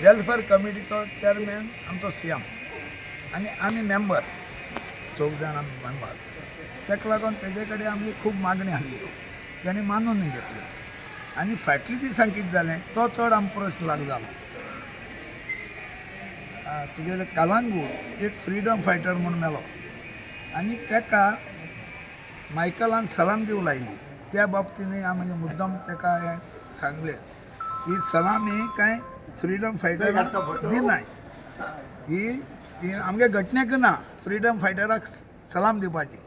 welfare कमिटीचो chairman आमचो CM आणि आम्ही मेंबर 4 जाण आमी मेंबर ताका लागून तेजे कडेन आमी खूब मागणी हाडल्यो ताणें मानून घेतल्यो आनी फाटली दिसांक कितें जालें तो चड आमकां लागू जालो तुगेले कालांगूट एक फ्रिडम फायटर म्हणून मेलो आनी ताका मायकलान सलाम दिवं लायली त्या बाबतींत आमी मुद्दम ताका हें सांगलें ही सलाम ही कांय फ्रिडम फायटराक दिनाय ही आमगे घटनेक ना फ्रिडम फायटराक सलाम दिवपाची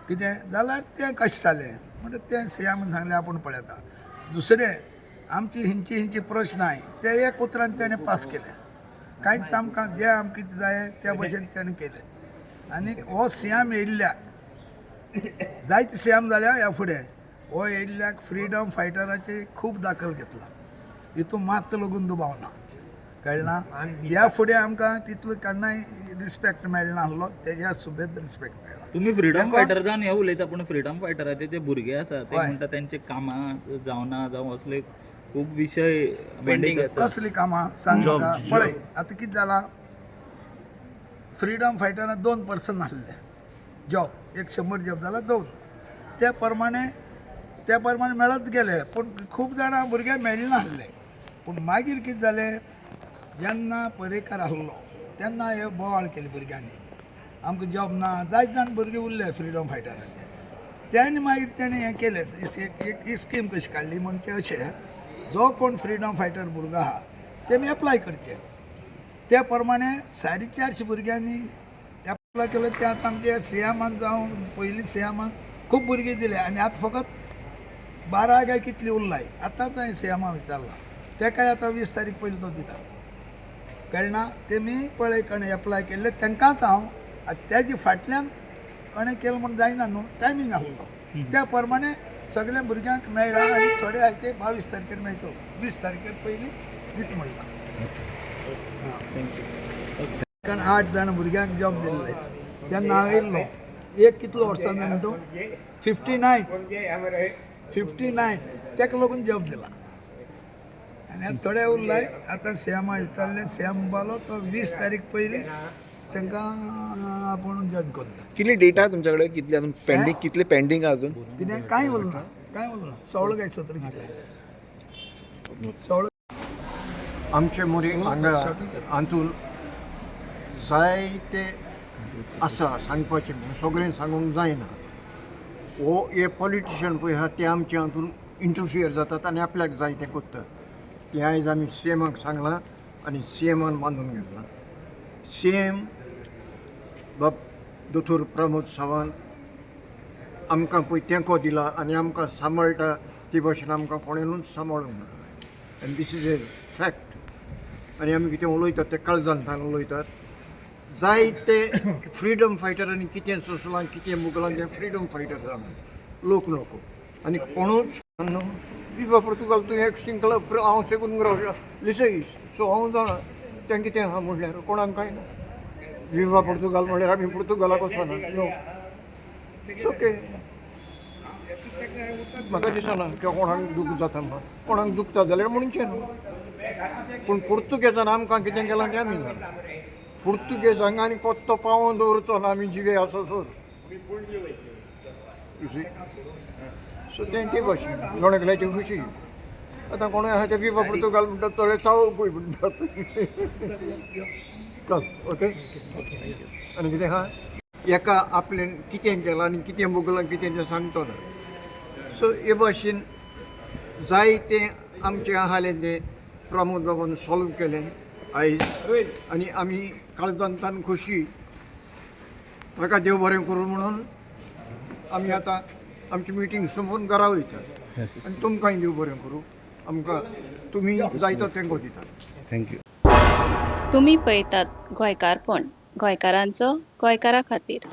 कितें जाल्यार तें कशें जालें म्हणटा तें सीएमान सांगलें आपूण पळयता दुसरें आमची हिंची प्रश्न आहाय ते एक उतरान तेणें पास केले कांयच आमकां जें आमकां कितें जाय त्या भशेन तेणें केलें आनी हो सीएम येयल्ल्याक जायते सीएम जाल्या ह्या फुडें हो येयल्ल्याक फ्रिडम फायटराची खूब दाखल घेतला हितून मात लागून दुबावना कळना ह्या फुडें आमकां तितलो केन्नाय रिस्पेक्ट मेळना आसलो तेज्या सुबेज रिस्पेक्ट मेळ्ळा तुम्ही फ्रीडम फायटर जावन हे उलयता पूण फ्रीडम फायटराचे जे भुरगे आसा ते म्हणटा तेंचे कामां जावना जावं असले खूब विशय पेंडींग आसा कसली कामां सांग पळय आतां कितें जालां फ्रिडम फायटरान 2 पर्सन आसले जॉब 100 जॉब जाला 2 त्या प्रमाणे मेळत गेले पूण खूब जाणां भुरगे मेळ्ळे नासले पूण मागीर कितें जालें जेन्ना पर्रेकार आसलो तेन्ना हे बोवाळ केले भुरग्यांनी आमकां जॉब ना जायते जाण भुरगे उरले फ्रिडम फायटराचे तेणी मागीर तेणें हें केलें एक स्कीम कशी काडली म्हणजे अशें जो कोण फ्रिडम फायटर भुरगो आहा तेमी एप्लाय करचे त्या प्रमाणे 450 भुरग्यांनी एप्लाय केलें तें आतां आमच्या सीएमान जावं पयलीं सीएमान खूब भुरगीं दिले आनी आतां फकत 12 काय कितली उरलाय आतां थंय सीएमा विचारला तेकाय आतां 20 तारीख पयलीं तो दिता कळना तेमी पळय कोणें एप्लाय केल्ले तांकांच हांव तेजे फाटल्यान कोणें केलें म्हूण जायना न्हू टायमींग आसलो त्या प्रमाणे सगळ्या भुरग्यांक मेळ्ळा आनी थोडे आहाय ते 22 तारखेर मेळटलो 20 तारखेर पयलीं दीत म्हणटा कारण 8 जाण भुरग्यांक जॉब दिल्ले तेन्ना हांव येयल्लो एक कितलो वर्सां जालें म्हणटू 59 तेका लागून जॉब दिला आनी आतां थोडे उरलाय आतां सीएमा विचारले सीएम बालो तो 20 तारीख पयलीं तांकां आपूण जॉइन करता कितली डेटा तुमच्या कडेन कितले अजून पेंडींग कितले पेंडींग अजून कितें कांय उरना 16 काय 17 कितले 16 आमचे मोरी हांगा हातून जायते आसा सांगपाचें सगळें सांगूंक जायना हो हे पॉलिटिशियन पळय आहा ते आमचे हातून इंटरफियर जातात आनी आपल्याक जाय तें करतात तें आयज आमी सीएमाक सांगलां आनी सीएमान बांदून घेतलां सीएम बाब दोतोर प्रमोद सावंत आमकां पळय तेंको दिला आनी आमकां सांबाळटा ते भाशेन आमकां कोणेनूच सांबाळूंक ना आनी दीस इज ए फॅक्ट आनी आमी कितें उलयतात ते काळजांतल्यान उलयतात जायते फ्रिडम फायटरांनी कितें सोंसलां कितें मुगलांचे फ्रिडम फायटर जावन लोक नको आनी कोणूच विवा पुर्तुगाल तूं एक्सटींग क्लब हांव सेगून लिसईस सो हांव जाणा तें कितें आहा म्हणल्यार कोणाक कांय ना विवा पुर्तुगाल म्हणल्यार आमी पुर्तुगालाक वचना नो इट्स ओके म्हाका दिसना की कोणाक दूख जाता म्हणून कोणाक दुखता जाल्यार म्हणचें न्हू पूण पुर्तुगेजान आमकां कितें केलां तें आमी जाणा पुर्तुगेजांक आनी पत्तो पावोवन दवरचो ना आमी जिवे आसा सोर सो तें भाशेन लोणकल्याची खुशी आतां कोणूय आहा ते विवा पुर्तुगाल म्हणटात थोडे चावोकूय म्हणटात चल ओके आनी कितें आहा एका आपल्यान कितें केलां आनी कितें मुगलां कितें तें सांगचो ना सो हे भाशेन जायतें आमचें आहालें तें प्रमोद बाबान सॉल्व केलें आयज आनी आमी काळजांतल्यान खुशी ताका देव बरें करूं म्हणून आमी आतां आमची मिटींग सोंपोवन घरा वयतात आनी तुमकांय देव बरें करूं आमकां तुमी जाय तो तेंको दितात थँक्यू तुम्ही पळयतात गोंयकारपण गोंयकारांचो गोंयकारा खातीर